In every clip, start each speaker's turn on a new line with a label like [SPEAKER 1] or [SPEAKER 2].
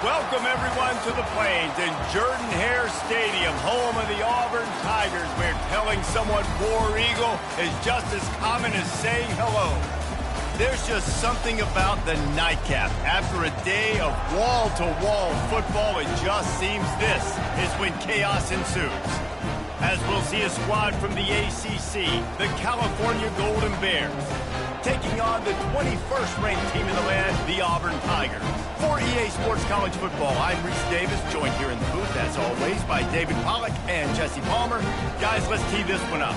[SPEAKER 1] Welcome, everyone, to the Plains in Jordan-Hare Stadium, home of the Auburn Tigers, where telling someone War Eagle is just as common as saying hello. There's just something about the nightcap. After a day of wall-to-wall football, it just seems this is when chaos ensues. As we'll see a squad from the ACC, the California Golden Bears, taking on the 21st ranked team in the land, the Auburn Tigers. For EA Sports College Football, I'm Reese Davis, joined here in the booth, as always, by David Pollack and Jesse Palmer. Guys, let's tee this one up.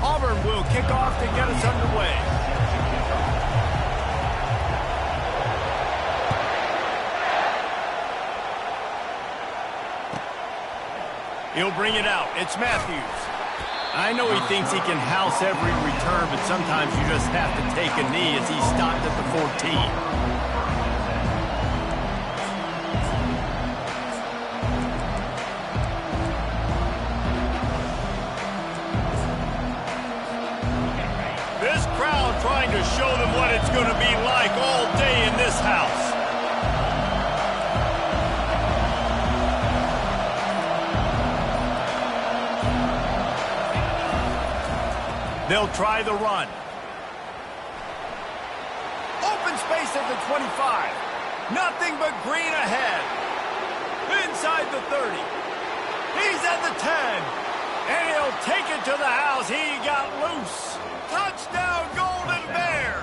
[SPEAKER 1] Auburn will kick off to get us underway. He'll bring it out. It's Matthews. I know he thinks he can house every return, but sometimes you just have to take a knee as he stopped at the 14. This crowd trying to show them what it's going to be like all day in this house. They'll try the run. Open space at the 25. Nothing but green ahead. Inside the 30. He's at the 10. And he'll take it to the house. He got loose. Touchdown, Golden Bears.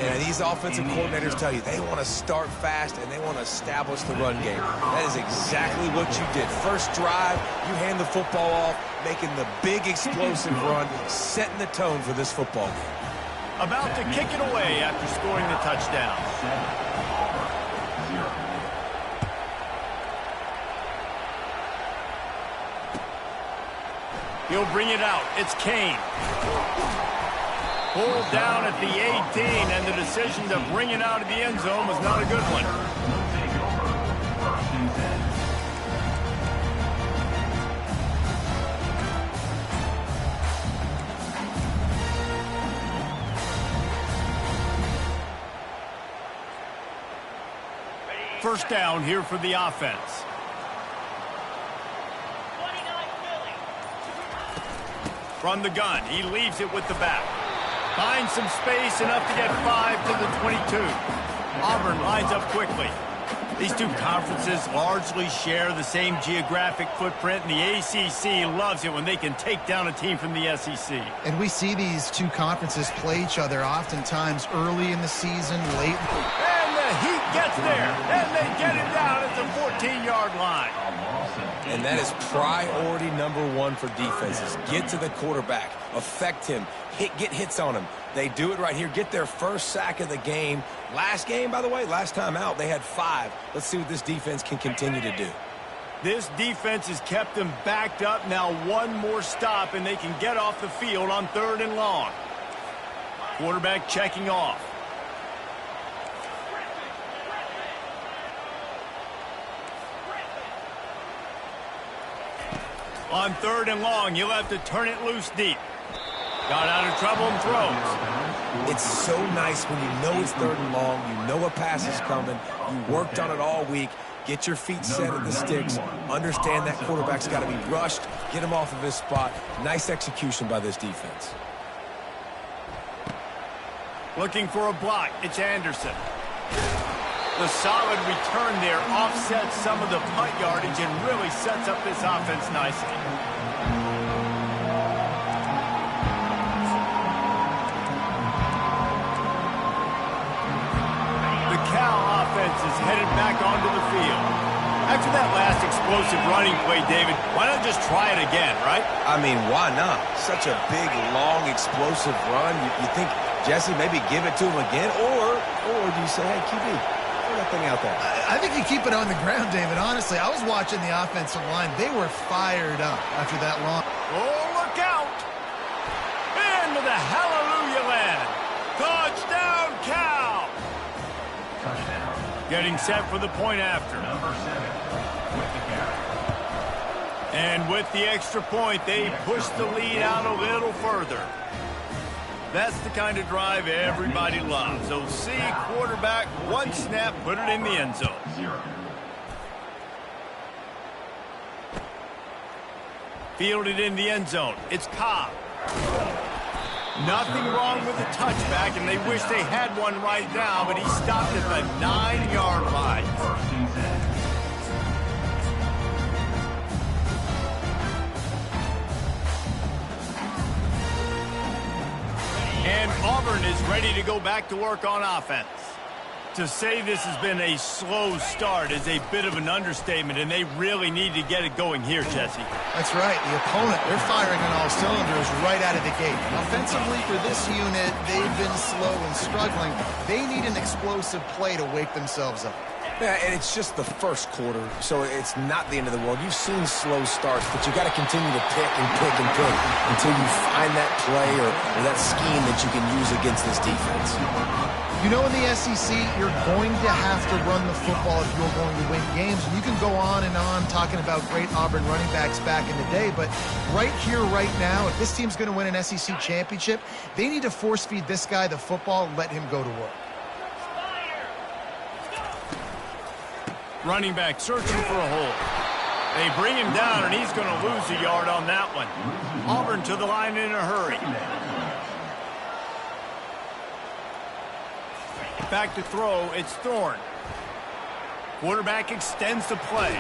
[SPEAKER 2] And these offensive coordinators tell you they want to start fast and they want to establish the run game. That is exactly what you did. First drive, you hand the football off, making the big explosive run, setting the tone for this football game.
[SPEAKER 1] About to kick it away after scoring the touchdown. He'll bring it out. It's Kane. Pulled down at the 18, and the decision to bring it out of the end zone was not a good one. First down here for the offense. From the gun, he leaves it with the back. Finds some space, enough to get 5 to the 22. Auburn lines up quickly. These two conferences largely share the same geographic footprint, and the ACC loves it when they can take down a team from the SEC.
[SPEAKER 3] And we see these two conferences play each other oftentimes early in the season, late.
[SPEAKER 1] And the heat gets there, and they get it down at the 14-yard line.
[SPEAKER 2] And that is priority number one for defenses. Get to the quarterback, affect him, get hits on him. They do it right here. Get their first sack of the game. Last game, by the way, last time out, they had 5. Let's see what this defense can continue to do.
[SPEAKER 1] This defense has kept them backed up. Now one more stop, and they can get off the field on 3rd and long. Quarterback checking off. On 3rd and long, you'll have to turn it loose deep. Got out of trouble and throws.
[SPEAKER 2] It's so nice when you know it's 3rd and long, you know a pass is coming, you worked on it all week, get your feet set at the sticks, understand that quarterback's got to be rushed, get him off of his spot. Nice execution by this defense.
[SPEAKER 1] Looking for a block, it's Anderson. The solid return there offsets some of the punt yardage and really sets up this offense nicely. The Cal offense is headed back onto the field. After that last explosive running play, David, why not just try it again, right?
[SPEAKER 2] I mean, why not? Such a big, long, explosive run. You think, Jesse, maybe give it to him again? Or do you say, hey, QB, that thing out there?
[SPEAKER 3] I think you keep it on the ground, David. Honestly, I was watching the offensive line. They were fired up after that long.
[SPEAKER 1] Oh, look out! Into the hallelujah land. Touchdown, Cal! Touchdown. Getting set for the point after.
[SPEAKER 4] Number 7 with the carry.
[SPEAKER 1] And with the extra point, they push the lead out a little further. That's the kind of drive everybody loves. So see, quarterback, one snap, put it in the end zone. Fielded in the end zone. It's Cobb. Nothing wrong with the touchback, and they wish they had one right now, but he stopped at the 9-yard line. And Auburn is ready to go back to work on offense. To say this has been a slow start is a bit of an understatement, and they really need to get it going here, Jesse.
[SPEAKER 3] That's right. The opponent, they're firing on all cylinders right out of the gate. Offensively for this unit, they've been slow and struggling. They need an explosive play to wake themselves up.
[SPEAKER 2] Yeah, and it's just the first quarter, so it's not the end of the world. You've seen slow starts, but you got to continue to pick and pick and pick until you find that play or that scheme that you can use against this defense.
[SPEAKER 3] You know, in the SEC, you're going to have to run the football if you're going to win games. And you can go on and on talking about great Auburn running backs back in the day, but right here, right now, if this team's going to win an SEC championship, they need to force-feed this guy the football and let him go to work.
[SPEAKER 1] Running back searching for a hole. They bring him down, and he's going to lose a yard on that one. Auburn to the line in a hurry. Back to throw, it's Thorne. Quarterback extends the play.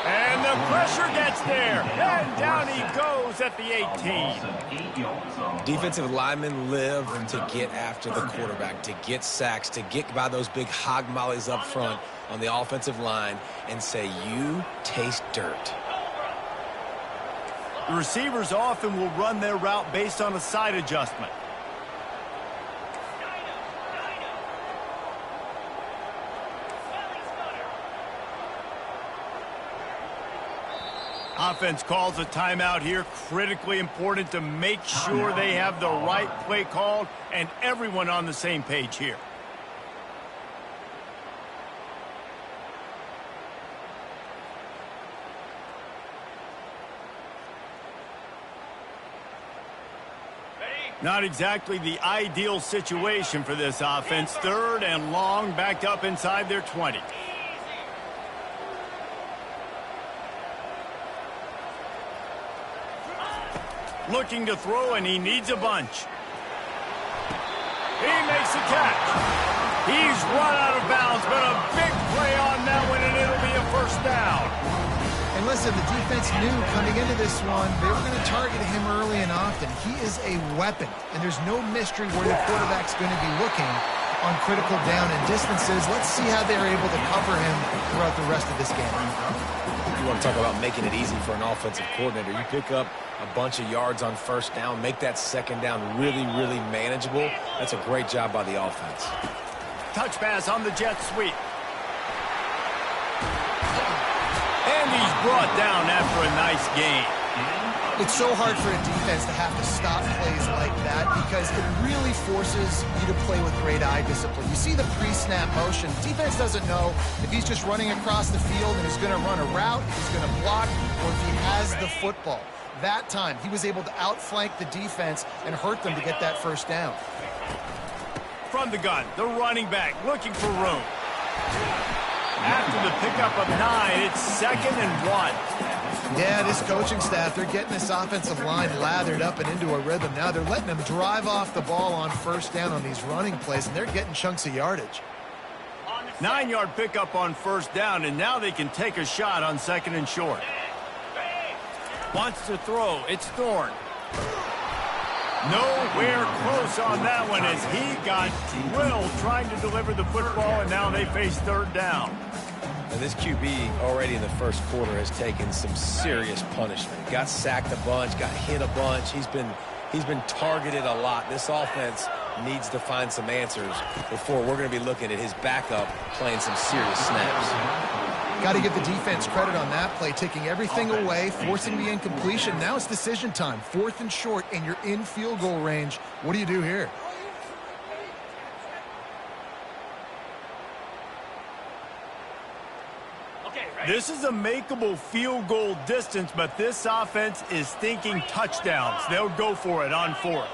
[SPEAKER 1] And the pressure gets there. And down he goes at the 18.
[SPEAKER 2] Defensive linemen live to get after the quarterback, to get sacks, to get by those big hog mollies up front on the offensive line and say, you taste dirt.
[SPEAKER 1] The receivers often will run their route based on a side adjustment. Offense calls a timeout here. Critically important to make sure they have the right play called and everyone on the same page here. Not exactly the ideal situation for this offense. 3rd and long, backed up inside their 20. Looking to throw, and he needs a bunch. He makes a catch. He's run out of bounds, but a big play on that one, and it'll be a first down.
[SPEAKER 3] And listen, the defense knew coming into this one, they were going to target him early and often. He is a weapon, and there's no mystery where the quarterback's going to be looking on critical down and distances. Let's see how they're able to cover him throughout the rest of this game.
[SPEAKER 2] You want to talk about making it easy for an offensive coordinator. You pick up a bunch of yards on first down, make that second down really, really manageable. That's a great job by the offense.
[SPEAKER 1] Touch pass on the jet sweep. And he's brought down after a nice gain.
[SPEAKER 3] It's so hard for a defense to have to stop plays like that because it really forces you to play with great eye discipline. You see the pre-snap motion. Defense doesn't know if he's just running across the field and he's going to run a route, if he's going to block, or if he has the football. That time, he was able to outflank the defense and hurt them to get that first down.
[SPEAKER 1] From the gun, the running back looking for room. After the pickup of 9, it's 2nd and 1.
[SPEAKER 3] Yeah, this coaching staff, they're getting this offensive line lathered up and into a rhythm. Now they're letting them drive off the ball on first down on these running plays, and they're getting chunks of yardage.
[SPEAKER 1] 9-yard pickup on first down, and now they can take a shot on 2nd and short. Wants to throw. It's Thorne. Nowhere close on that one as he got drilled trying to deliver the football, and now they face 3rd down.
[SPEAKER 2] And this QB already in the first quarter has taken some serious punishment. Got sacked a bunch, got hit a bunch. He's been targeted a lot. This offense needs to find some answers before we're going to be looking at his backup playing some serious snaps.
[SPEAKER 3] Got to give the defense credit on that play, taking everything away, forcing the incompletion. Now it's decision time. 4th and short, and you're in field goal range. What do you do here?
[SPEAKER 1] This is a makeable field goal distance, but this offense is thinking touchdowns. They'll go for it on fourth.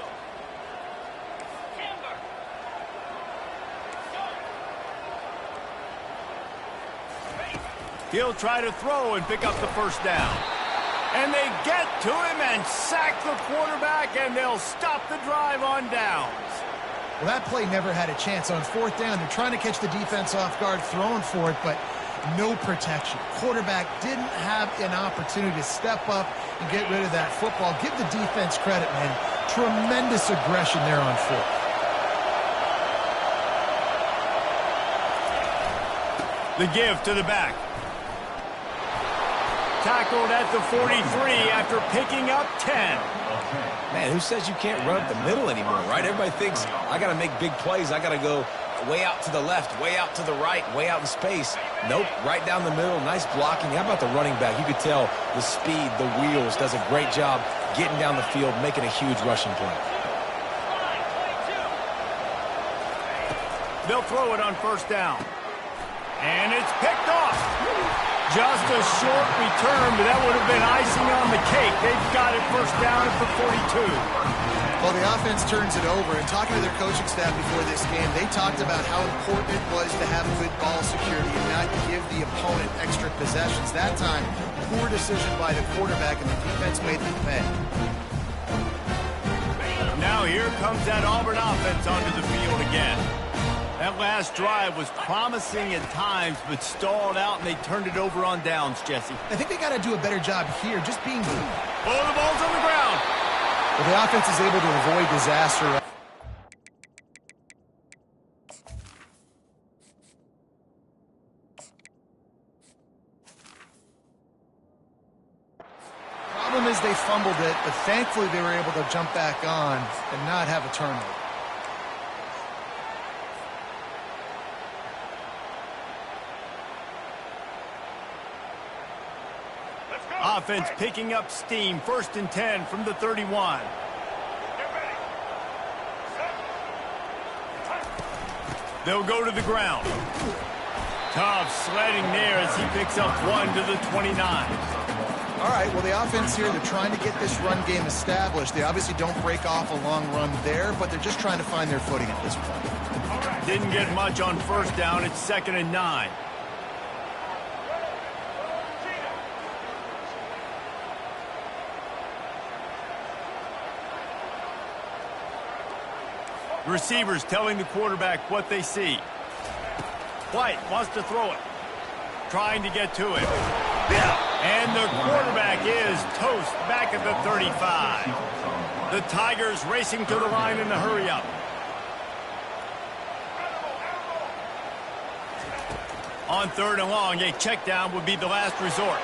[SPEAKER 1] He'll try to throw and pick up the first down. And they get to him and sack the quarterback, and they'll stop the drive on downs.
[SPEAKER 3] Well, that play never had a chance. On fourth down, they're trying to catch the defense off guard, throwing for it, but no protection. Quarterback didn't have an opportunity to step up and get rid of that football. Give the defense credit, man. Tremendous aggression there on fourth.
[SPEAKER 1] The give to the back. Tackled at the 43 after picking up 10.
[SPEAKER 2] Man, who says you can't run up the middle anymore, right? Everybody thinks, I got to make big plays. I got to go way out to the left, way out to the right, way out in space. Nope, right down the middle. Nice blocking. How about the running back? You could tell the speed, the wheels, does a great job getting down the field, making a huge rushing play.
[SPEAKER 1] They'll throw it on first down. And it's picked off. Just a short return, but that would have been icing on the cake. They've got it first down at the 42.
[SPEAKER 3] Well, the offense turns it over, and talking to their coaching staff before this game, they talked about how important it was to have good ball security and not give the opponent extra possessions. That time, poor decision by the quarterback, and the defense made them pay.
[SPEAKER 1] Now here comes that Auburn offense onto the field again. That last drive was promising at times, but stalled out, and they turned it over on downs, Jesse.
[SPEAKER 3] I think they got to do a better job here, just being...
[SPEAKER 1] Oh, the ball's on the ground.
[SPEAKER 3] Well, the offense is able to avoid disaster. Problem is they fumbled it, but thankfully they were able to jump back on and not have a turnover.
[SPEAKER 1] Offense picking up steam. 1st and 10 from the 31. They'll go to the ground. Tough sledding there as he picks up 1 to the 29.
[SPEAKER 3] All right, well, the offense here, they're trying to get this run game established. They obviously don't break off a long run there, but they're just trying to find their footing at this point.
[SPEAKER 1] Didn't get much on first down. It's 2nd and 9. Receivers telling the quarterback what they see. White wants to throw it. Trying to get to it. And the quarterback is toast back at the 35. The Tigers racing to the line in a hurry-up. On 3rd and long, a check down would be the last resort.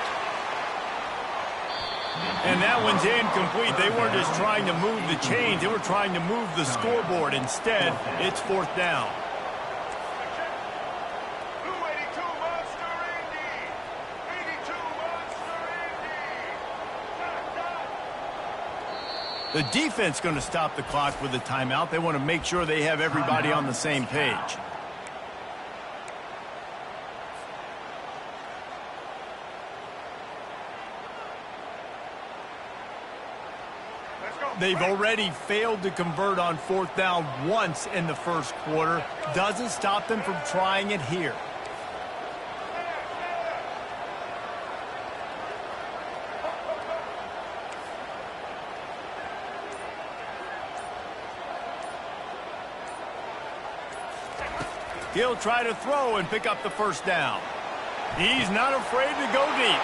[SPEAKER 1] And that one's incomplete. They weren't just trying to move the chains. They were trying to move the scoreboard. Instead, it's 4th down. The defense going to stop the clock with a timeout. They want to make sure they have everybody on the same page. They've already failed to convert on 4th down once in the first quarter. Doesn't stop them from trying it here. He'll try to throw and pick up the first down. He's not afraid to go deep.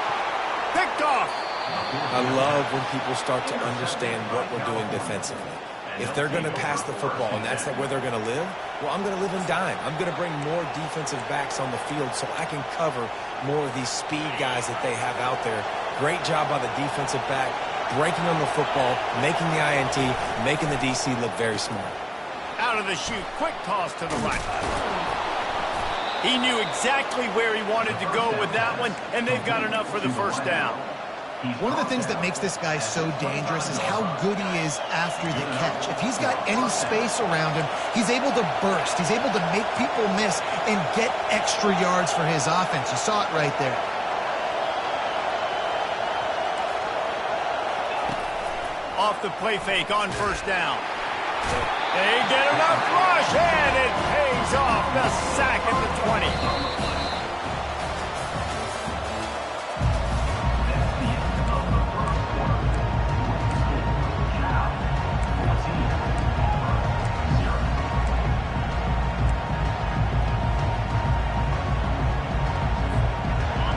[SPEAKER 1] Picked off.
[SPEAKER 2] I love when people start to understand what we're doing defensively. If they're going to pass the football and that's where they're going to live, well, I'm going to live in dime. I'm going to bring more defensive backs on the field so I can cover more of these speed guys that they have out there. Great job by the defensive back, breaking on the football, making the INT, making the DC look very smart.
[SPEAKER 1] Out of the chute, quick toss to the right. He knew exactly where he wanted to go with that one, and they've got enough for the first down.
[SPEAKER 3] One of the things that makes this guy so dangerous is how good he is after the catch. If he's got any space around him, he's able to burst. He's able to make people miss and get extra yards for his offense. You saw it right there.
[SPEAKER 1] Off the play fake on first down. They get enough rush, and it pays off. The sack at the 20.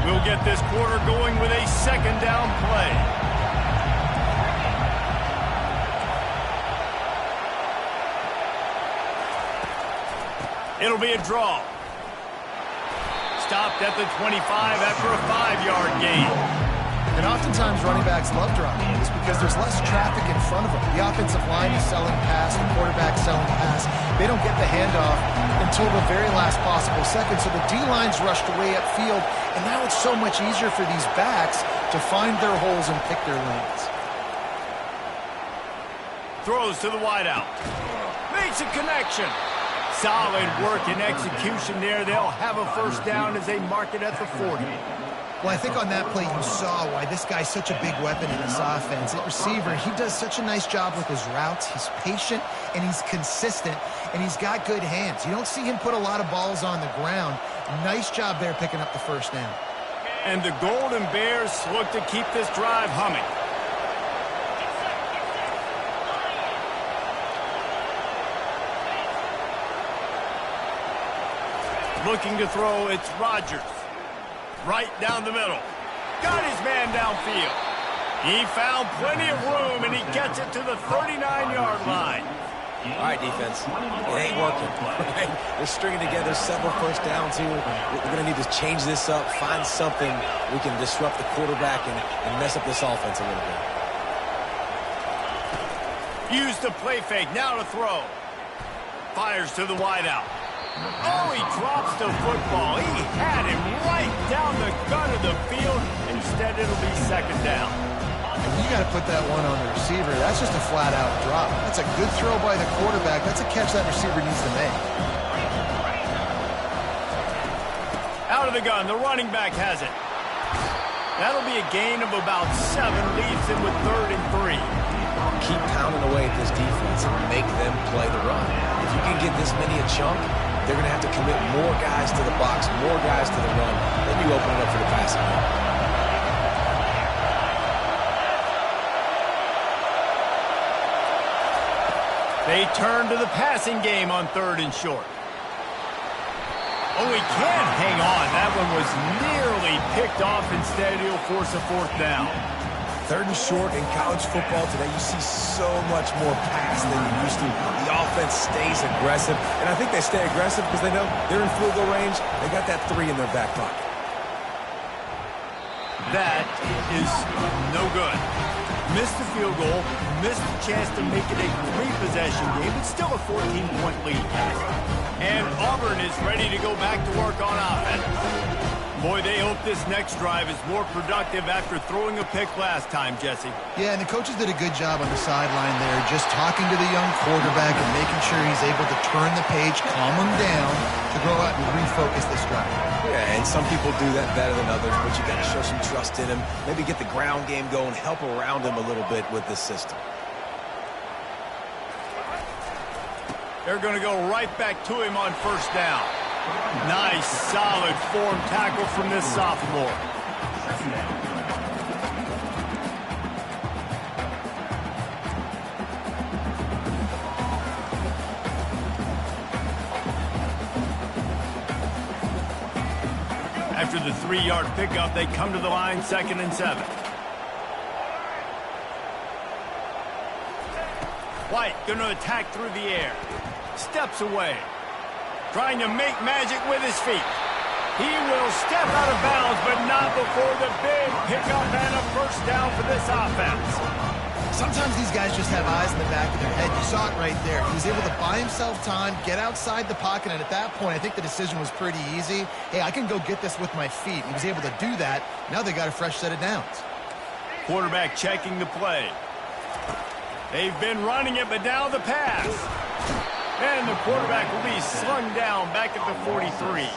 [SPEAKER 1] We'll get this quarter going with a second down play. It'll be a draw. Stopped at the 25 after a 5-yard gain.
[SPEAKER 3] And oftentimes running backs love dropping this because there's less traffic in front of them. The offensive line is selling pass, the quarterback selling pass. They don't get the handoff until the very last possible second. So the D-line's rushed away upfield, and now it's so much easier for these backs to find their holes and pick their lanes.
[SPEAKER 1] Throws to the wideout. Makes a connection. Solid work and execution there. They'll have a first down as they mark it at the 40.
[SPEAKER 3] Well, I think on that play you saw why this guy's such a big weapon in this offense. At receiver, he does such a nice job with his routes. He's patient, and he's consistent, and he's got good hands. You don't see him put a lot of balls on the ground. Nice job there picking up the first down.
[SPEAKER 1] And the Golden Bears look to keep this drive humming. Looking to throw, it's Rodgers. Right down the middle. Got his man downfield. He found plenty of room, and he gets it to the 39-yard line.
[SPEAKER 2] All right, defense. It ain't working. Right? They're stringing together several first downs here. We're going to need to change this up, find something we can disrupt the quarterback and mess up this offense a little bit.
[SPEAKER 1] Use the play fake. Now to throw. Fires to the wideout. Oh, he drops the football. He had him right down the gut of the field. Instead, it'll be second down.
[SPEAKER 3] You got to put that one on the receiver. That's just a flat-out drop. That's a good throw by the quarterback. That's a catch that receiver needs to make.
[SPEAKER 1] Out of the gun, the running back has it. That'll be a gain of about 7, leaves him with 3rd and 3.
[SPEAKER 2] Keep pounding away at this defense and make them play the run. If you can get this many a chunk, they're going to have to commit more guys to the box, more guys to the run. Then you open it up for the passing game.
[SPEAKER 1] They turn to the passing game on 3rd and short. Oh, he can't hang on. That one was nearly picked off. Instead, he'll force a 4th down.
[SPEAKER 2] 3rd and short in college football today, you see so much more pass than you used to. The offense stays aggressive, and I think they stay aggressive because they know they're in field goal range. They got that 3 in their back pocket.
[SPEAKER 1] That is no good. Missed the field goal, missed the chance to make it a 3-possession game, but still a 14-point lead. And Auburn is ready to go back to work on offense. Boy, they hope this next drive is more productive after throwing a pick last time, Jesse.
[SPEAKER 3] Yeah, and the coaches did a good job on the sideline there, just talking to the young quarterback and making sure he's able to turn the page, calm him down, to go out and refocus this drive.
[SPEAKER 2] Yeah, and some people do that better than others, but you got to show some trust in him. Maybe get the ground game going, help around him a little bit with this system.
[SPEAKER 1] They're going to go right back to him on first down. Nice, solid form tackle from this sophomore. After the 3-yard pickup, they come to the line 2nd and 7. White going to attack through the air. Steps away. Trying to make magic with his feet. He will step out of bounds, but not before the big pickup and a first down for this offense.
[SPEAKER 3] Sometimes these guys just have eyes in the back of their head. You saw it right there. He was able to buy himself time, get outside the pocket, and at that point, I think the decision was pretty easy. Hey, I can go get this with my feet. He was able to do that. Now they got a fresh set of downs.
[SPEAKER 1] Quarterback checking the play. They've been running it, but now the pass. And the quarterback will be slung down back at the 43.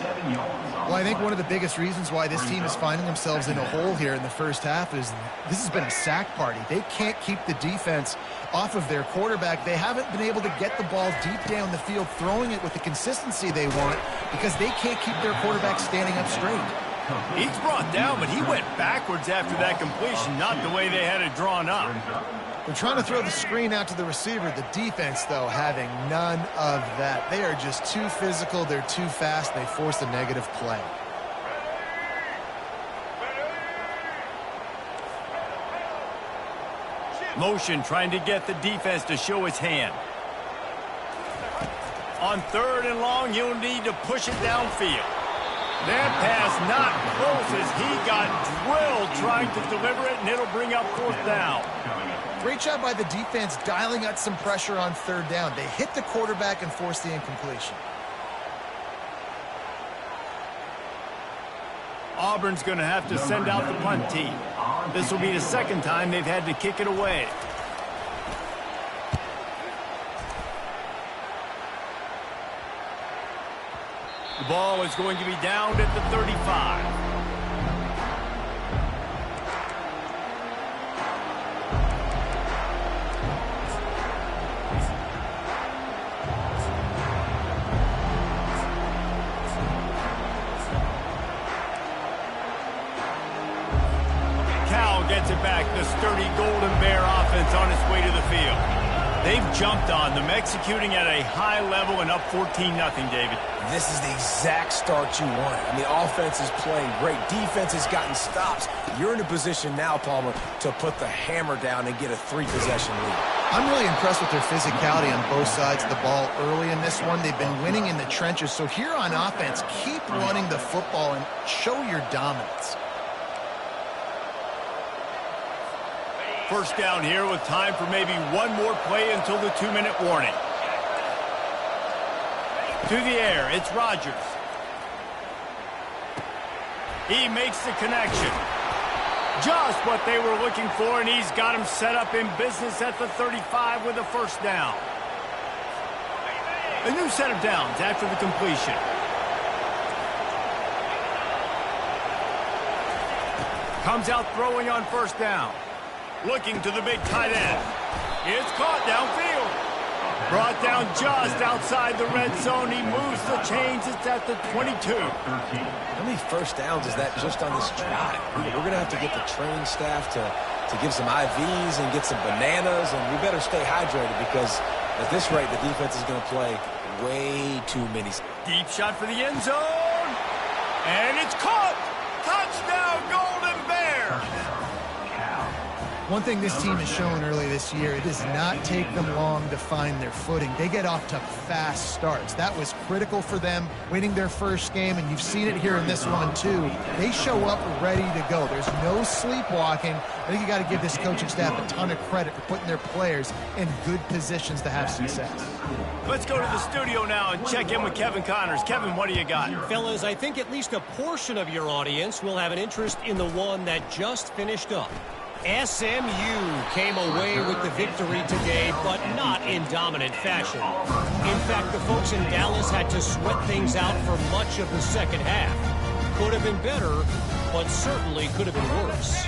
[SPEAKER 3] Well, I think one of the biggest reasons why this team is finding themselves in a hole here in the first half is this has been a sack party. They can't keep the defense off of their quarterback. They haven't been able to get the ball deep down the field, throwing it with the consistency they want because they can't keep their quarterback standing up straight.
[SPEAKER 1] He's brought down, but he went backwards after that completion, not the way they had it drawn up.
[SPEAKER 3] They're trying to throw the screen out to the receiver. The defense, though, having none of that. They are just too physical. They're too fast. They force a negative play.
[SPEAKER 1] Motion trying to get the defense to show his hand. On 3rd and long, he'll need to push it downfield. That pass not close as he got drilled trying to deliver it, and it'll bring up 4th down.
[SPEAKER 3] Great job by the defense dialing out some pressure on 3rd down. They hit the quarterback and forced the incompletion.
[SPEAKER 1] Auburn's going to have to send out the punt team. This will be the 2nd time they've had to kick it away. The ball is going to be downed at the 35. Gets it back. The sturdy Golden Bear offense on its way to the field. They've jumped on them, executing at a high level and up 14-0, David.
[SPEAKER 2] This is the exact start you want. I mean, offense is playing great. Defense has gotten stops. You're in a position now, Palmer, to put the hammer down and get a 3-possession lead.
[SPEAKER 3] I'm really impressed with their physicality on both sides of the ball early in this one. They've been winning in the trenches. So here on offense, keep running the football and show your dominance.
[SPEAKER 1] First down here with time for maybe one more play until the 2-minute warning. To the air, it's Rodgers. He makes the connection. Just what they were looking for, and he's got him set up in business at the 35 with a 1st down. A new set of downs after the completion. Comes out throwing on 1st down. Looking to the big tight end. It's caught downfield. Brought down just outside the red zone. He moves the chains. It's at the 22.
[SPEAKER 2] How many 1st downs is that just on this drive? We're going to have to get the training staff to give some IVs and get some bananas, and we better stay hydrated because at this rate, the defense is going to play way too many.
[SPEAKER 1] Deep shot for the end zone. And it's caught. Touchdown, Golden Bear.
[SPEAKER 3] One thing this team has shown early this year, it does not take them long to find their footing. They get off to fast starts. That was critical for them winning their first game, and you've seen it here in this one too. They show up ready to go. There's no sleepwalking. I think you got to give this coaching staff a ton of credit for putting their players in good positions to have success.
[SPEAKER 1] Let's go to the studio now and check in with Kevin Connors. Kevin, what do you got?
[SPEAKER 4] Fellas, I think at least a portion of your audience will have an interest in the one that just finished up. SMU came away with the victory today, but not in dominant fashion. In fact, the folks in Dallas had to sweat things out for much of the 2nd half. Could have been better, but certainly could have been worse.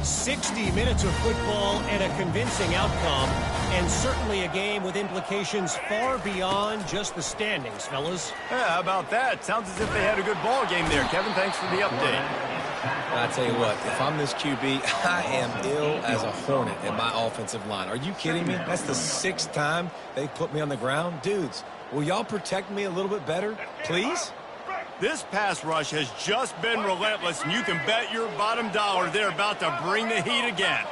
[SPEAKER 4] 60 minutes of football and a convincing outcome, and certainly a game with implications far beyond just the standings, fellas.
[SPEAKER 1] Yeah, how about that? Sounds as if they had a good ball game there. Kevin, thanks for the update.
[SPEAKER 2] I tell you what, if I'm this QB, I am ill as a hornet at my offensive line. Are you kidding me? That's the 6th time they put me on the ground. Dudes, will y'all protect me a little bit better, please?
[SPEAKER 1] This pass rush has just been relentless, and you can bet your bottom dollar they're about to bring the heat again.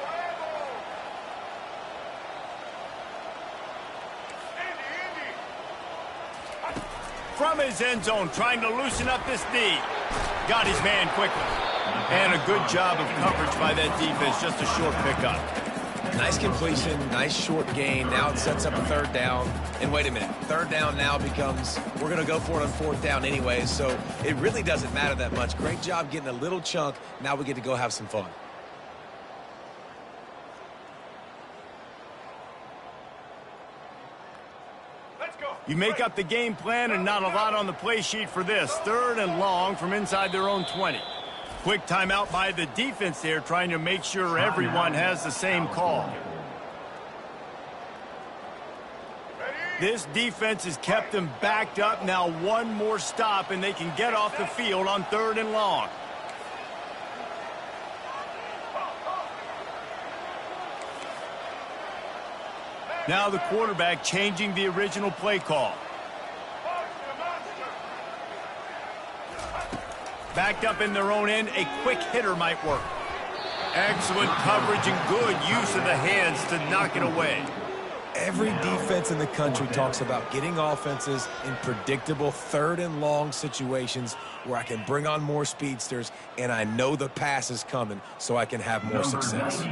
[SPEAKER 1] From his end zone, trying to loosen up this D. Got his man quickly. And a good job of coverage by that defense, just a short pickup.
[SPEAKER 2] Nice completion, nice short gain. Now it sets up a 3rd down. And wait a minute, 3rd down now becomes, we're going to go for it on 4th down anyways, so it really doesn't matter that much. Great job getting a little chunk. Now we get to go have some fun.
[SPEAKER 1] You make up the game plan and not a lot on the play sheet for this. 3rd and long from inside their own 20. Quick timeout by the defense there, trying to make sure everyone has the same call. This defense has kept them backed up. Now one more stop and they can get off the field on 3rd and long. Now the quarterback changing the original play call. Backed up in their own end, a quick hitter might work. Excellent coverage and good use of the hands to knock it away.
[SPEAKER 2] Every defense in the country talks about getting offenses in predictable 3rd and long situations where I can bring on more speedsters and I know the pass is coming so I can have more success.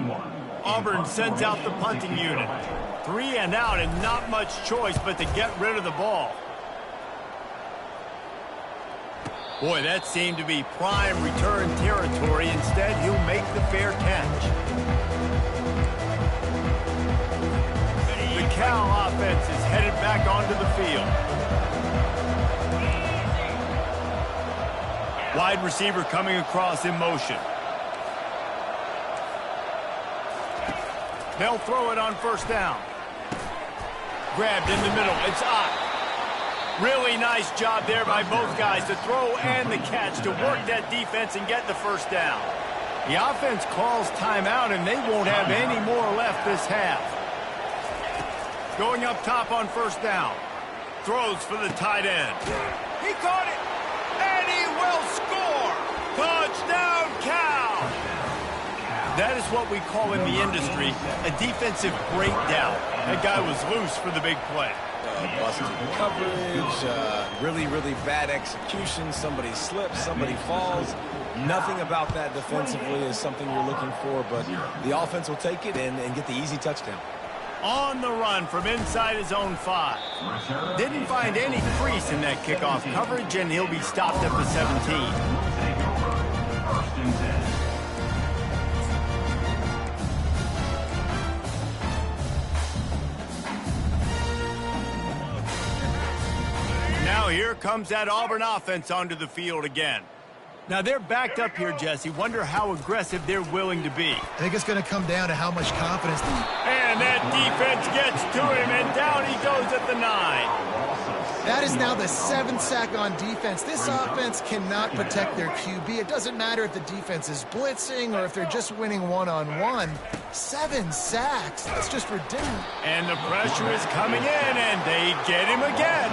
[SPEAKER 1] Auburn sends out the punting unit. 3 and out and not much choice but to get rid of the ball. Boy, that seemed to be prime return territory. Instead, he'll make the fair catch. The Cal offense is headed back onto the field. Wide receiver coming across in motion. They'll throw it on 1st down. Grabbed in the middle. It's Ott. Really nice job there by both guys to throw and the catch to work that defense and get the 1st down. The offense calls timeout, and they won't have any more left this half. Going up top on 1st down. Throws for the tight end. He caught it, and he will score. Touchdown, Cal. That is what we call in the industry a defensive breakdown. That guy was loose for the big play.
[SPEAKER 2] Busted coverage, really, really bad execution. Somebody slips, somebody falls. Nothing about that defensively is something you're looking for, but the offense will take it and get the easy touchdown.
[SPEAKER 1] On the run from inside his own 5. Didn't find any crease in that kickoff coverage, and he'll be stopped at the 17. Now here comes that Auburn offense onto the field again. Now they're backed up here, Jesse. Wonder how aggressive they're willing to be.
[SPEAKER 3] I think it's going to come down to how much confidence.
[SPEAKER 1] And that defense gets to him, and down he goes at the 9.
[SPEAKER 3] That is now the 7th sack on defense. This offense cannot protect their QB. It doesn't matter if the defense is blitzing or if they're just winning one-on-one. 7 sacks. That's just ridiculous.
[SPEAKER 1] And the pressure is coming in, and they get him again.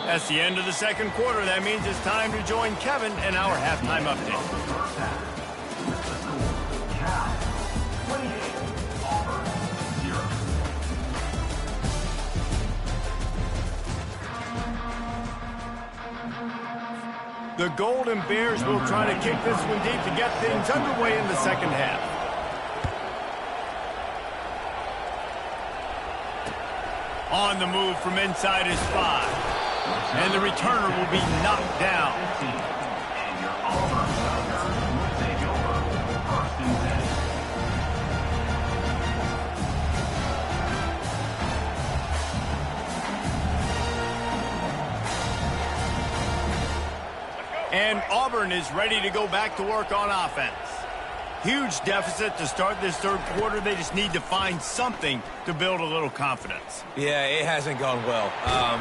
[SPEAKER 1] That's the end of the 2nd quarter. That means it's time to join Kevin in our halftime update. The Golden Bears will try to kick this one deep to get things underway in the 2nd half. On the move from inside his 5. And the returner will be knocked down. And Auburn is ready to go back to work on offense. Huge deficit to start this 3rd quarter. They just need to find something to build a little confidence.
[SPEAKER 2] Yeah, it hasn't gone well.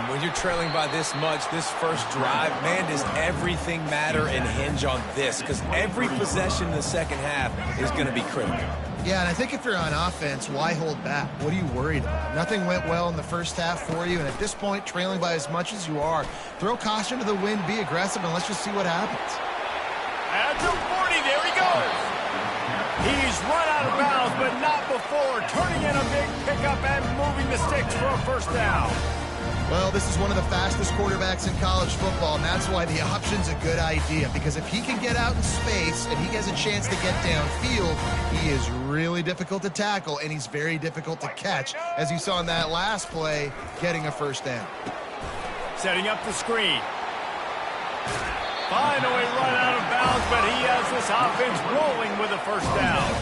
[SPEAKER 2] When you're trailing by this much, this first drive, man, does everything matter and hinge on this? Because every possession in the 2nd half is going to be critical.
[SPEAKER 3] Yeah, and I think if you're on offense, why hold back? What are you worried about? Nothing went well in the 1st half for you, and at this point, trailing by as much as you are, throw caution to the wind, be aggressive, and let's just see what happens.
[SPEAKER 1] At the 40, there he goes. He's run out of bounds, but not before turning in a big pickup and moving the sticks for a 1st down.
[SPEAKER 3] Well, this is one of the fastest quarterbacks in college football, and that's why the option's a good idea, because if he can get out in space and he has a chance to get downfield, he is really difficult to tackle, and he's very difficult to catch, as you saw in that last play, getting a 1st down.
[SPEAKER 1] Setting up the screen. Finally run out of bounds, but he has this offense rolling with a 1st down.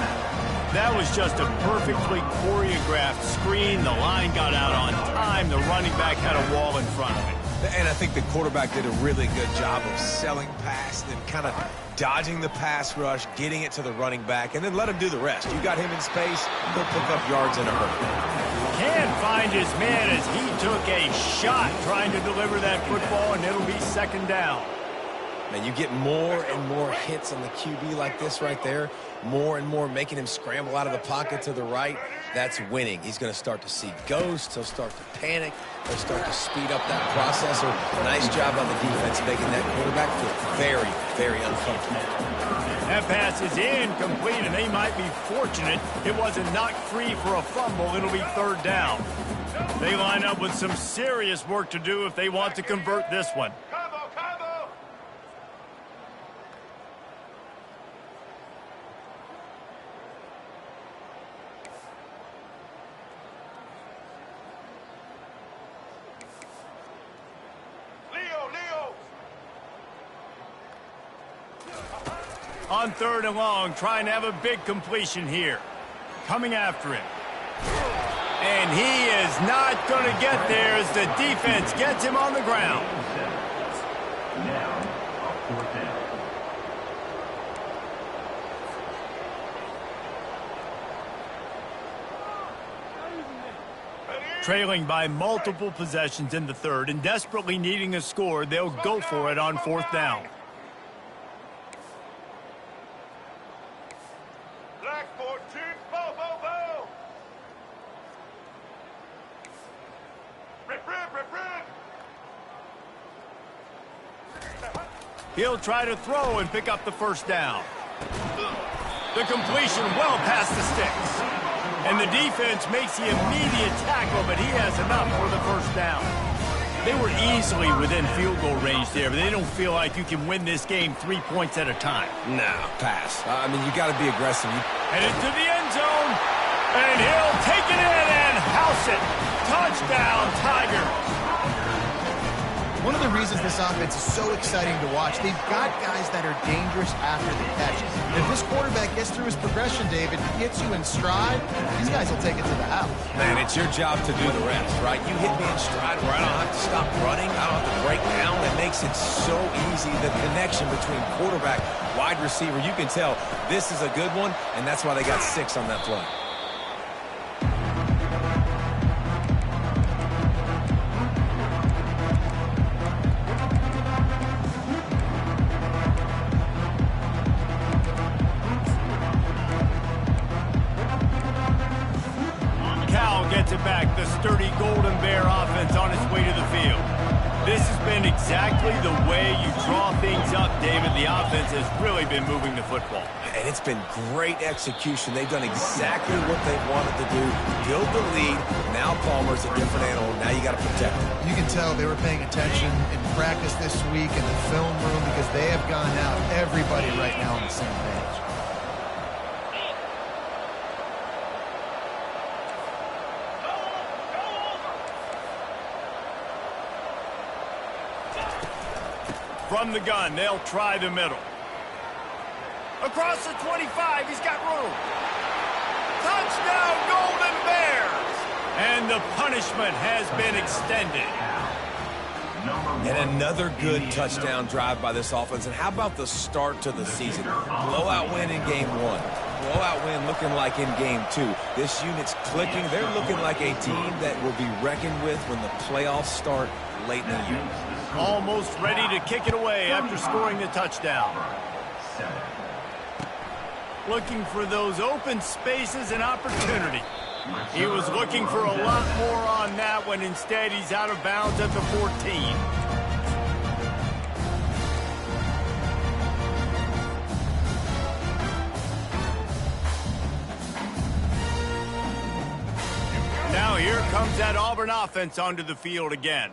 [SPEAKER 1] That was just a perfectly choreographed screen. The line got out on time. The running back had a wall in front of him.
[SPEAKER 2] And I think the quarterback did a really good job of selling past and kind of dodging the pass rush, getting it to the running back, and then let him do the rest. You got him in space, he'll pick up yards in a hurry.
[SPEAKER 1] Can't find his man as he took a shot trying to deliver that football, and it'll be second down.
[SPEAKER 2] Man, you get more and more hits on the QB like this right there, more and more making him scramble out of the pocket to the right. That's winning. He's going to start to see ghosts. He'll start to panic. He'll start to speed up that process. Nice job on the defense making that quarterback feel very, very uncomfortable.
[SPEAKER 1] That pass is incomplete, and they might be fortunate it wasn't knocked free for a fumble. It'll be third down. They line up with some serious work to do if they want to convert this one. On third and long, trying to have a big completion here. Coming after him. And he is not going to get there as the defense gets him on the ground. Trailing by multiple possessions in the third and desperately needing a score, they'll go for it on fourth down. He'll try to throw and pick up the first down. The completion well past the sticks. And the defense makes the immediate tackle, but he has enough for the first down. They were easily within field goal range there, but they don't feel like you can win this game 3 points at a time.
[SPEAKER 2] No, pass. I mean, you got to be aggressive.
[SPEAKER 1] Headed to the end zone, and he'll take it in and house it. Touchdown, Tigers.
[SPEAKER 3] One of the reasons this offense is so exciting to watch, they've got guys that are dangerous after the catch. If this quarterback gets through his progression, David, gets you in stride, these guys will take it to the house.
[SPEAKER 2] Man, it's your job to do the rest, right? You hit me in stride where I don't have to stop running, I don't have to break down. It makes it so easy, the connection between quarterback, wide receiver. You can tell this is a good one, and that's why they got 6 on that play.
[SPEAKER 1] Back the sturdy Golden Bear offense on its way to the field. This has been exactly the way you draw things up, David. The offense has really been moving the football.
[SPEAKER 2] And it's been great execution. They've done exactly what they wanted to do. Build the lead. Now Palmer's a different animal. Now you got to protect him.
[SPEAKER 3] You can tell they were paying attention in practice this week in the film room because they have gone out, everybody right now on the same page.
[SPEAKER 1] From the gun, they'll try the middle. Across the 25, he's got room. Touchdown, Golden Bears! And the punishment has been extended.
[SPEAKER 2] And another good touchdown drive by this offense. And how about the start to the season? Blowout win in game 1. Blowout win looking like in game 2. This unit's clicking. They're looking like a team that will be reckoned with when the playoffs start late in the year.
[SPEAKER 1] Almost ready to kick it away after scoring the touchdown. Looking for those open spaces and opportunity. He was looking for a lot more on that one. Instead, he's out of bounds at the 14. Now here comes that Auburn offense onto the field again.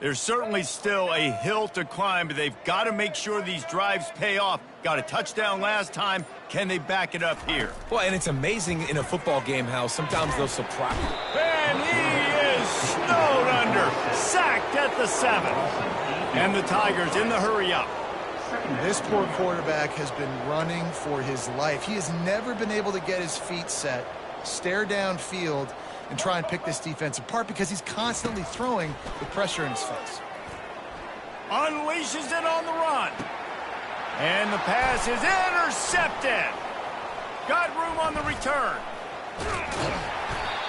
[SPEAKER 1] There's certainly still a hill to climb, but they've got to make sure these drives pay off. Got a touchdown last time. Can they back it up here?
[SPEAKER 2] Well, and it's amazing in a football game how sometimes they'll surprise.
[SPEAKER 1] And he is snowed under. Sacked at the 7. And the Tigers in the hurry up.
[SPEAKER 3] This poor quarterback has been running for his life. He has never been able to get his feet set, stare downfield, and try and pick this defense apart because he's constantly throwing with pressure in his face.
[SPEAKER 1] Unleashes it on the run. And the pass is intercepted. Got room on the return.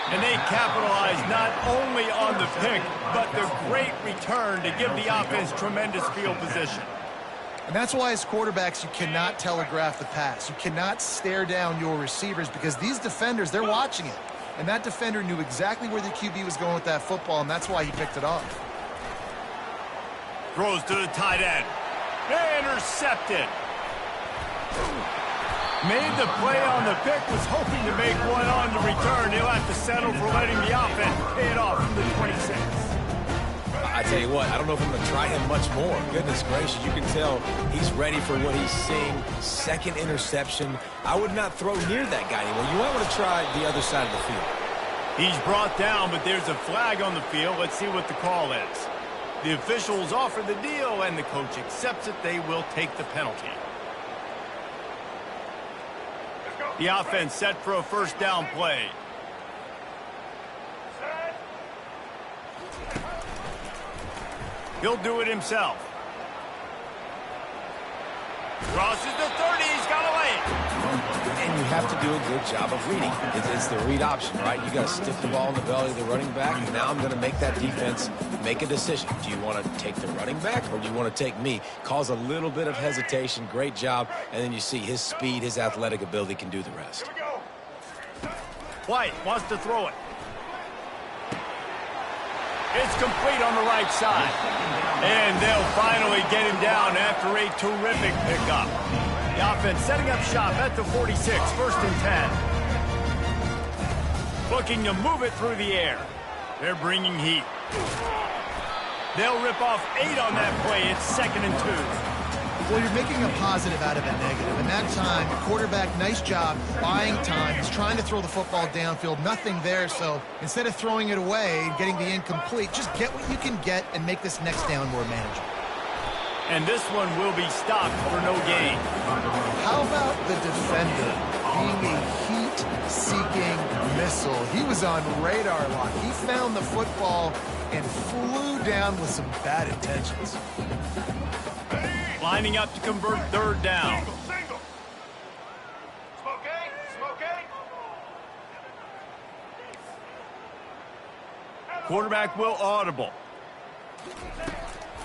[SPEAKER 1] And they capitalize not only on the pick, but the great return to give the offense tremendous field position.
[SPEAKER 3] And that's why as quarterbacks, you cannot telegraph the pass. You cannot stare down your receivers because these defenders, they're watching it. And that defender knew exactly where the QB was going with that football, and that's why he picked it off.
[SPEAKER 1] Throws to the tight end. Intercepted. Made the play on the pick, was hoping to make one on the return. He'll have to settle for letting the offense pay it off from the 26.
[SPEAKER 2] I tell you what, I don't know if I'm going to try him much more. Goodness gracious, you can tell he's ready for what he's seeing. Second interception. I would not throw near that guy anymore. You might want to try the other side of the field.
[SPEAKER 1] He's brought down, but there's a flag on the field. Let's see what the call is. The officials offer the deal, and the coach accepts it. They will take the penalty. The offense set for a first down play. He'll do it himself. Crosses the 30. He's got to lay it.
[SPEAKER 2] And you have to do a good job of reading. It's the read option, right? You got to stick the ball in the belly of the running back. And now I'm going to make that defense make a decision. Do you want to take the running back or do you want to take me? Cause a little bit of hesitation. Great job. And then you see his speed, his athletic ability can do the rest.
[SPEAKER 1] White wants to throw it. It's complete on the right side. And they'll finally get him down after a terrific pickup. The offense setting up shop at the 46, first and 10. Looking to move it through the air. They're bringing heat. They'll rip off 8 on that play. It's second and 2.
[SPEAKER 3] Well, you're making a positive out of a negative. And that time, quarterback, nice job buying time. He's trying to throw the football downfield. Nothing there. So instead of throwing it away and getting the incomplete, just get what you can get and make this next down more manageable.
[SPEAKER 1] And this one will be stopped for no gain.
[SPEAKER 3] How about the defender being a heat-seeking missile? He was on radar lock. He found the football and flew down with some bad intentions.
[SPEAKER 1] Lining up to convert third down.
[SPEAKER 5] Single. Smoke eight.
[SPEAKER 1] Quarterback will audible.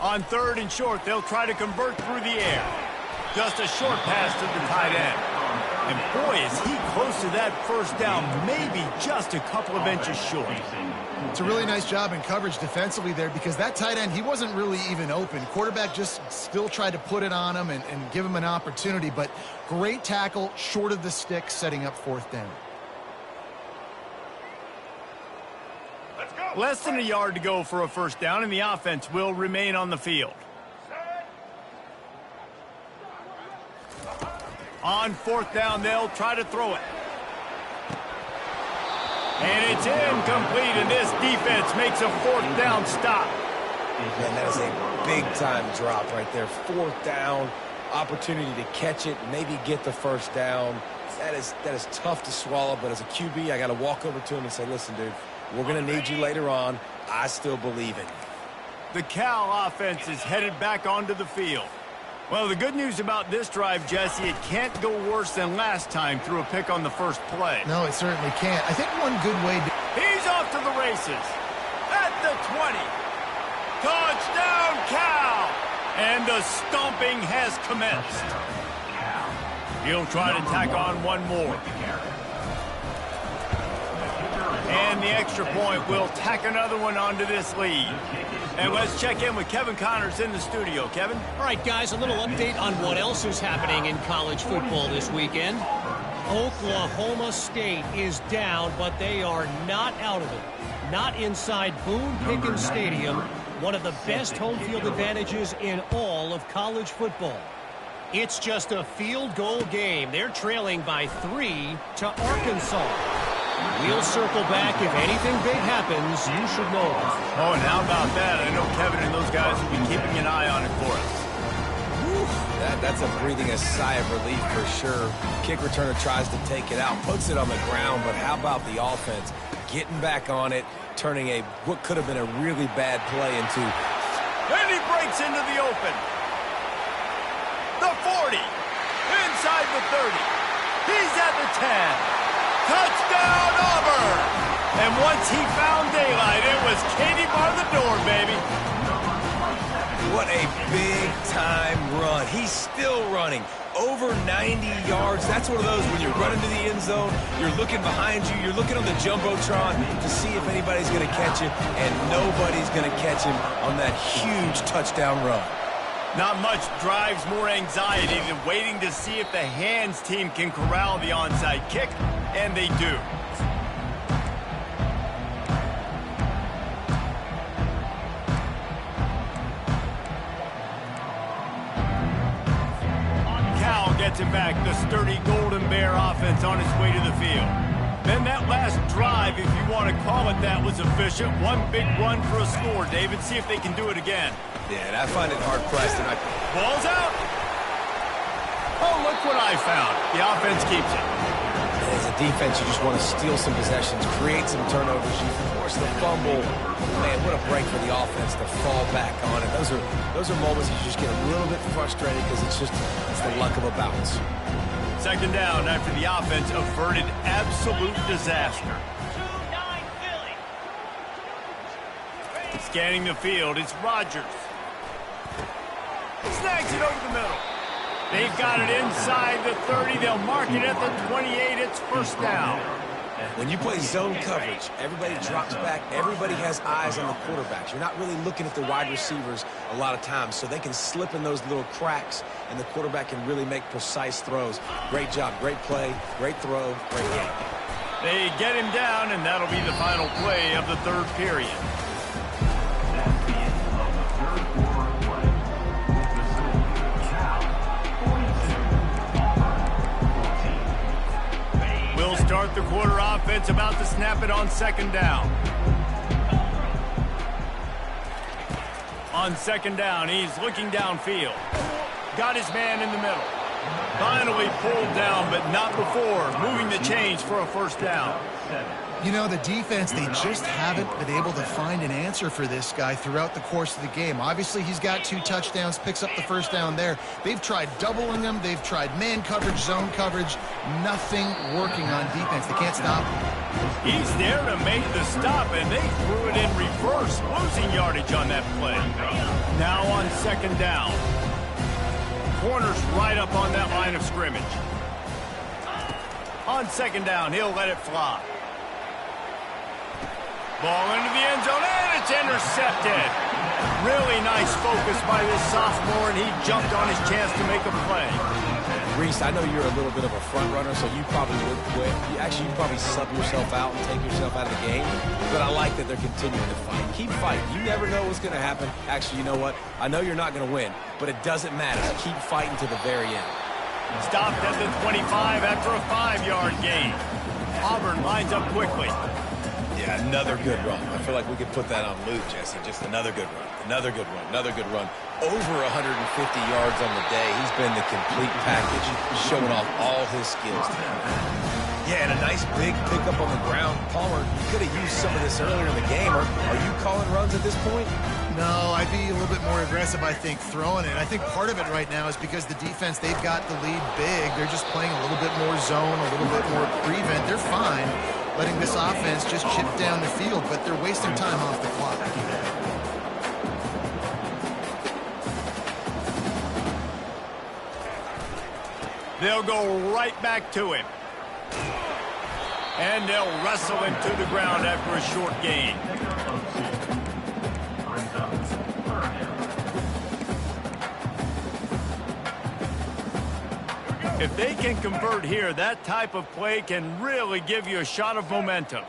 [SPEAKER 1] On third and short, they'll try to convert through the air. Just a short pass to the tight end. And boy, is he close to that first down, maybe just a couple of inches short.
[SPEAKER 3] It's a really nice job in coverage defensively there because that tight end, he wasn't really even open. Quarterback just still tried to put it on him and give him an opportunity, but great tackle, short of the stick, setting up fourth down.
[SPEAKER 1] Less than a yard to go for a first down, and the offense will remain on the field. On fourth down, they'll try to throw it. And it's incomplete, and this defense makes a fourth down stop.
[SPEAKER 2] Man, that is a big-time drop right there. Fourth down, opportunity to catch it, maybe get the first down. That is tough to swallow, but as a QB, I got to walk over to him and say, listen, dude, we're going to need you later on. I still believe in you.
[SPEAKER 1] The Cal offense is headed back onto the field. Well, the good news about this drive, Jesse, it can't go worse than last time through a pick on the first play.
[SPEAKER 3] No, it certainly can't. I think one good way to...
[SPEAKER 1] He's off to the races. At the 20. Touchdown, Cal! And the stomping has commenced. He'll try to tack on one more. And the extra point will tack another one onto this lead. And let's check in with Kevin Connors in the studio. Kevin?
[SPEAKER 4] All right, guys, a little update on what else is happening in college football this weekend. Oklahoma State is down, but they are not out of it. Not inside Boone Pickens Stadium, one of the best home field advantages in all of college football. It's just a field goal game. They're trailing by 3 to Arkansas. We'll circle back. If anything big happens, you should know.
[SPEAKER 1] Oh, and how about that? I know Kevin and those guys will be keeping an eye on it for us.
[SPEAKER 2] Whew, That's a breathing a sigh of relief for sure. Kick returner tries to take it out, puts it on the ground, but how about the offense getting back on it, turning what could have been a really bad play into.
[SPEAKER 1] And he breaks into the open. The 40. Inside the 30. He's at the 10. Touchdown, Auburn! And once he found daylight, it was Katie bar the door, baby.
[SPEAKER 2] What a big-time run. He's still running. Over 90 yards. That's one of those when you're running to the end zone, you're looking behind you, you're looking on the Jumbotron to see if anybody's going to catch it, and nobody's going to catch him on that huge touchdown run.
[SPEAKER 1] Not much drives more anxiety than waiting to see if the hands team can corral the onside kick, and they do. Cal gets it back, the sturdy Golden Bear offense on its way to the field. Then that last drive, if you want to call it that, was efficient. One big run for a score, David. See if they can do it again.
[SPEAKER 2] Yeah, and I find it hard-pressed.
[SPEAKER 1] Ball's out. Oh, look what I found. The offense keeps it.
[SPEAKER 2] As a defense, you just want to steal some possessions, create some turnovers. You force the fumble. Man, what a break for the offense to fall back on it. Those are moments you just get a little bit frustrated because it's the luck of a bounce.
[SPEAKER 1] Second down after the offense averted absolute disaster. Scanning the field, it's Rodgers. Snags it over the middle. They've got it inside the 30. They'll mark it at the 28. It's first down.
[SPEAKER 2] When you play zone coverage, everybody drops back. Everybody has eyes on the quarterbacks. You're not really looking at the wide receivers a lot of times, so they can slip in those little cracks, and the quarterback can really make precise throws. Great job, great play, great throw, great game.
[SPEAKER 1] They get him down, and that'll be the final play of the third period. We'll start the quarter offense, about to snap it on second down. On second down, he's looking downfield. Got his man in the middle. Finally pulled down, but not before moving the chains for a first down.
[SPEAKER 3] You know, the defense, they just haven't been able to find an answer for this guy throughout the course of the game. Obviously, he's got 2 touchdowns, picks up the first down there. They've tried doubling him. They've tried man coverage, zone coverage. Nothing working on defense. They can't stop him.
[SPEAKER 1] He's there to make the stop, and they threw it in reverse, losing yardage on that play. Now on second down. Corner's right up on that line of scrimmage. On second down, he'll let it fly. Ball into the end zone, and it's intercepted. Really nice focus by this sophomore, and he jumped on his chance to make a play.
[SPEAKER 2] Reese, I know you're a little bit of a front runner, so you probably would quit. You probably sub yourself out and take yourself out of the game. But I like that they're continuing to fight. Keep fighting. You never know what's going to happen. Actually, you know what? I know you're not going to win, but it doesn't matter. Keep fighting to the very end.
[SPEAKER 1] Stopped at the 25 after a 5-yard gain. Auburn lines up quickly.
[SPEAKER 2] Yeah, another good run. I feel like we could put that on loop, Jesse. Just another good run. Another good run. Another good run. Over 150 yards on the day. He's been the complete package, showing off all his skills today. Yeah, and a nice big pickup on the ground. Palmer, you could have used some of this earlier in the game. Are you calling runs at this point?
[SPEAKER 3] No, I'd be a little bit more aggressive, I think, throwing it. I think part of it right now is because the defense, they've got the lead big. They're just playing a little bit more zone, a little bit more prevent. They're fine letting this offense just chip down the field, but they're wasting time off the clock.
[SPEAKER 1] They'll go right back to him. And they'll wrestle him to the ground after a short gain. If they can convert here, that type of play can really give you a shot of momentum.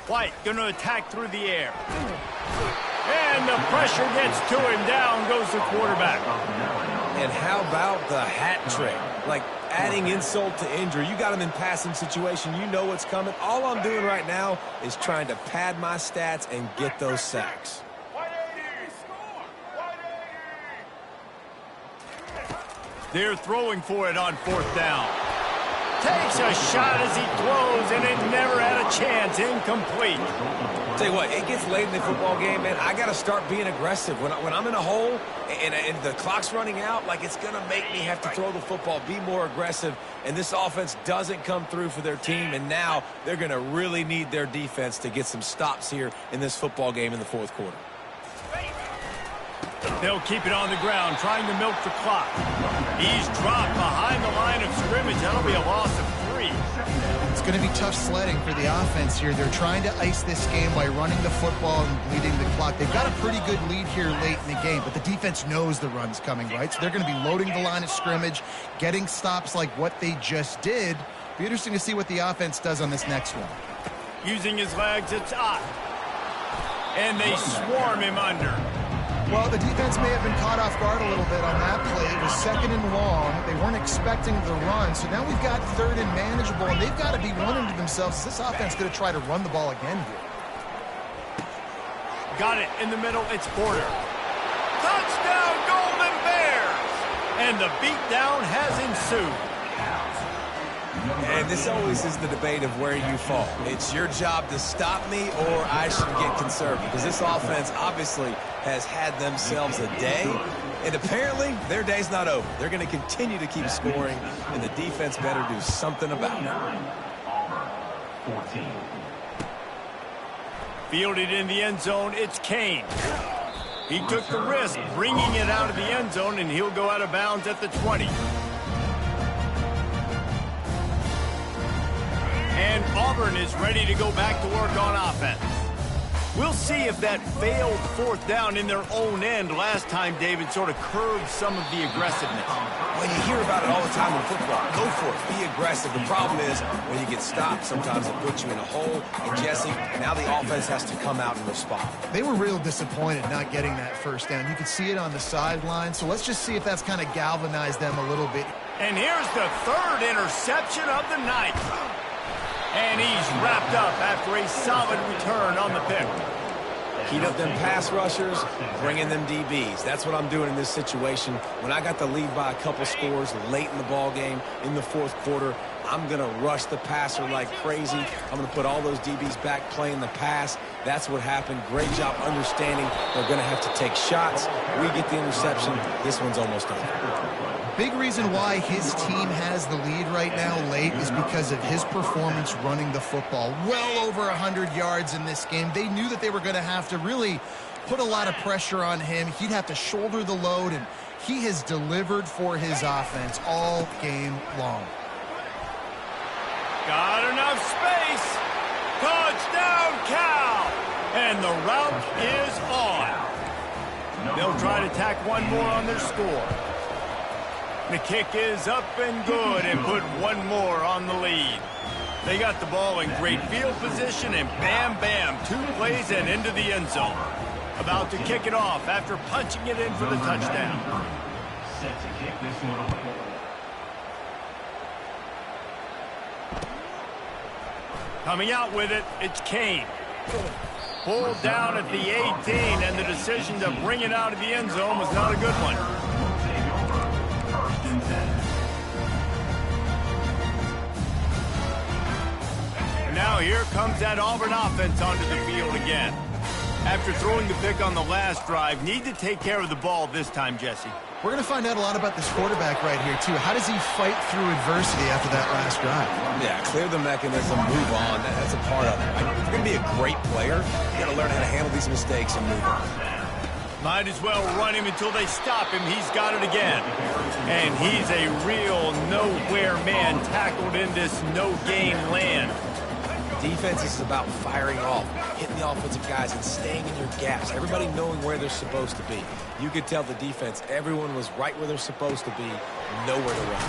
[SPEAKER 1] White going to attack through the air. And the pressure gets to him. Down goes the quarterback.
[SPEAKER 2] And how about the hat trick? Like adding insult to injury. You got him in passing situation. You know what's coming. All I'm doing right now is trying to pad my stats and get those sacks.
[SPEAKER 1] They're throwing for it on 4th down. Takes a shot as he throws, and it never had a chance. Incomplete.
[SPEAKER 2] Tell you what, it gets late in the football game, man. I got to start being aggressive. When I'm in a hole and the clock's running out, like, it's going to make me have to throw the football, be more aggressive. And this offense doesn't come through for their team, and now they're going to really need their defense to get some stops here in this football game in the 4th quarter.
[SPEAKER 1] They'll keep it on the ground, trying to milk the clock. He's dropped behind the line of scrimmage. That'll be a loss of 3.
[SPEAKER 3] It's going to be tough sledding for the offense here. They're trying to ice this game by running the football and bleeding the clock. They've got a pretty good lead here late in the game, but the defense knows the run's coming, right? So they're going to be loading the line of scrimmage, getting stops like what they just did. Be interesting to see what the offense does on this next one.
[SPEAKER 1] Using his legs, it's Ott. And they swarm him under.
[SPEAKER 3] Well, the defense may have been caught off guard a little bit on that play. It was 2nd and long. They weren't expecting the run. So now we've got 3rd and manageable, and they've got to be wondering to themselves, is this offense going to try to run the ball again here?
[SPEAKER 1] Got it in the middle. It's Porter. Touchdown, Golden Bears! And the beatdown has ensued.
[SPEAKER 2] And this always is the debate of where you fall. It's your job to stop me, or I should get conservative. Because this offense obviously has had themselves a day, and apparently their day's not over. They're going to continue to keep scoring, and the defense better do something about it.
[SPEAKER 1] Fielded in the end zone, it's Kane. He took the risk, bringing it out of the end zone, and he'll go out of bounds at the 20. And Auburn is ready to go back to work on offense. We'll see if that failed 4th down in their own end last time, David, sort of curbed some of the aggressiveness.
[SPEAKER 2] When you hear about it all the time in football, go for it, be aggressive. The problem is when you get stopped, sometimes it puts you in a hole. And Jesse, now the offense has to come out and respond.
[SPEAKER 3] They were real disappointed not getting that 1st down. You could see it on the sideline. So let's just see if that's kind of galvanized them a little bit.
[SPEAKER 1] And here's the 3rd interception of the night. And he's wrapped up after a solid return on the pick.
[SPEAKER 2] Heat up them pass rushers, bring in them DBs. That's what I'm doing in this situation. When I got the lead by a couple scores late in the ball game, in the 4th quarter, I'm going to rush the passer like crazy. I'm going to put all those DBs back playing the pass. That's what happened. Great job understanding they're going to have to take shots. We get the interception. This one's almost over.
[SPEAKER 3] Big reason why his team has the lead right now late is because of his performance running the football. Well over 100 yards in this game. They knew that they were going to have to really put a lot of pressure on him. He'd have to shoulder the load, and he has delivered for his offense all game long.
[SPEAKER 1] Got enough space. Touchdown, Cal! And the route is on. They'll try to tack one more on their score. The kick is up and good, and put one more on the lead. They got the ball in great field position, and bam, bam, 2 plays and into the end zone. About to kick it off after punching it in for the touchdown. Set to kick this one away. Coming out with it, it's Kane. Pulled down at the 18, and the decision to bring it out of the end zone was not a good one. Now here comes that Auburn offense onto the field again. After throwing the pick on the last drive, need to take care of the ball this time, Jesse.
[SPEAKER 3] We're going to find out a lot about this quarterback right here, too. How does he fight through adversity after that last drive?
[SPEAKER 2] Yeah, clear the mechanism, move on. That's a part of it. If you're going to be a great player, you got to learn how to handle these mistakes and move on.
[SPEAKER 1] Might as well run him until they stop him. He's got it again. And he's a real nowhere man tackled in this no-gain land.
[SPEAKER 2] Defense is about firing off, hitting the offensive guys, and staying in your gaps. Everybody knowing where they're supposed to be. You could tell the defense, everyone was right where they're supposed to be, nowhere to run.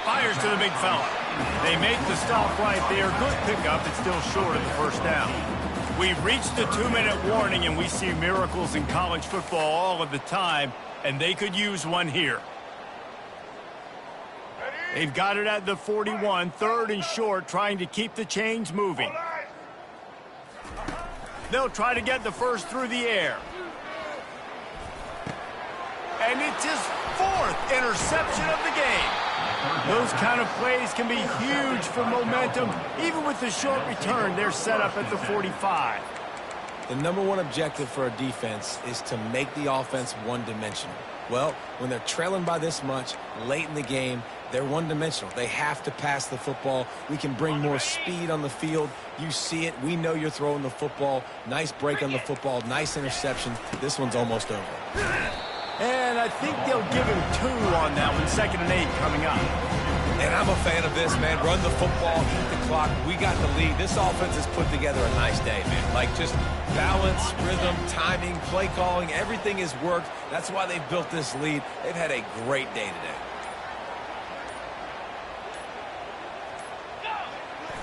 [SPEAKER 1] Fires to the big fella. They make the stop right there. Good pickup. It's still short of the 1st down. We've reached the 2-minute warning, and we see miracles in college football all of the time, and they could use one here. They've got it at the 41, 3rd and short, trying to keep the chains moving. They'll try to get the first through the air. And it's his 4th interception of the game. Those kind of plays can be huge for momentum. Even with the short return, they're set up at the 45.
[SPEAKER 2] The number one objective for a defense is to make the offense one-dimensional. Well, when they're trailing by this much late in the game, they're one-dimensional. They have to pass the football. We can bring more speed on the field. You see it. We know you're throwing the football. Nice break on the football. Nice interception. This one's almost over.
[SPEAKER 1] And I think they'll give him 2 on that one. 2nd and 8 coming up.
[SPEAKER 2] And I'm a fan of this, man. Run the football, eat the clock. We got the lead. This offense has put together a nice day, man. Like just balance, rhythm, timing, play calling. Everything has worked. That's why they've built this lead. They've had a great day today.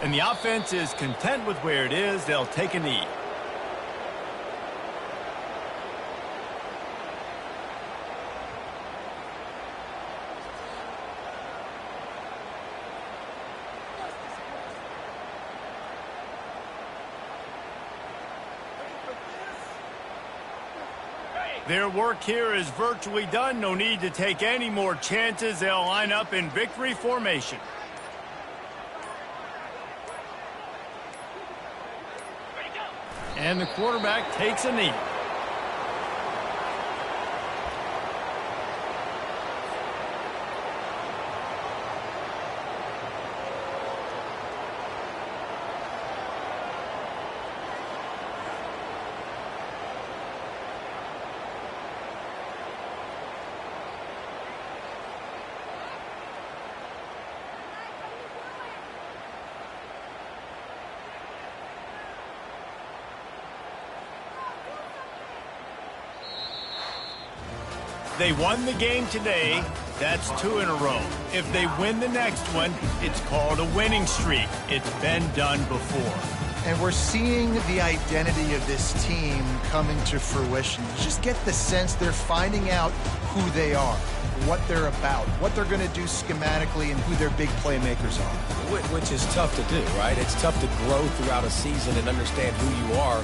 [SPEAKER 1] And the offense is content with where it is. They'll take a knee. Their work here is virtually done. No need to take any more chances. They'll line up in victory formation. And the quarterback takes a knee. They won the game today. That's 2 in a row. If they win the next one, it's called a winning streak. It's been done before.
[SPEAKER 3] And we're seeing the identity of this team coming to fruition. You just get the sense they're finding out who they are, what they're about, what they're going to do schematically, and who their big playmakers are.
[SPEAKER 2] Which is tough to do, right? It's tough to grow throughout a season and understand who you are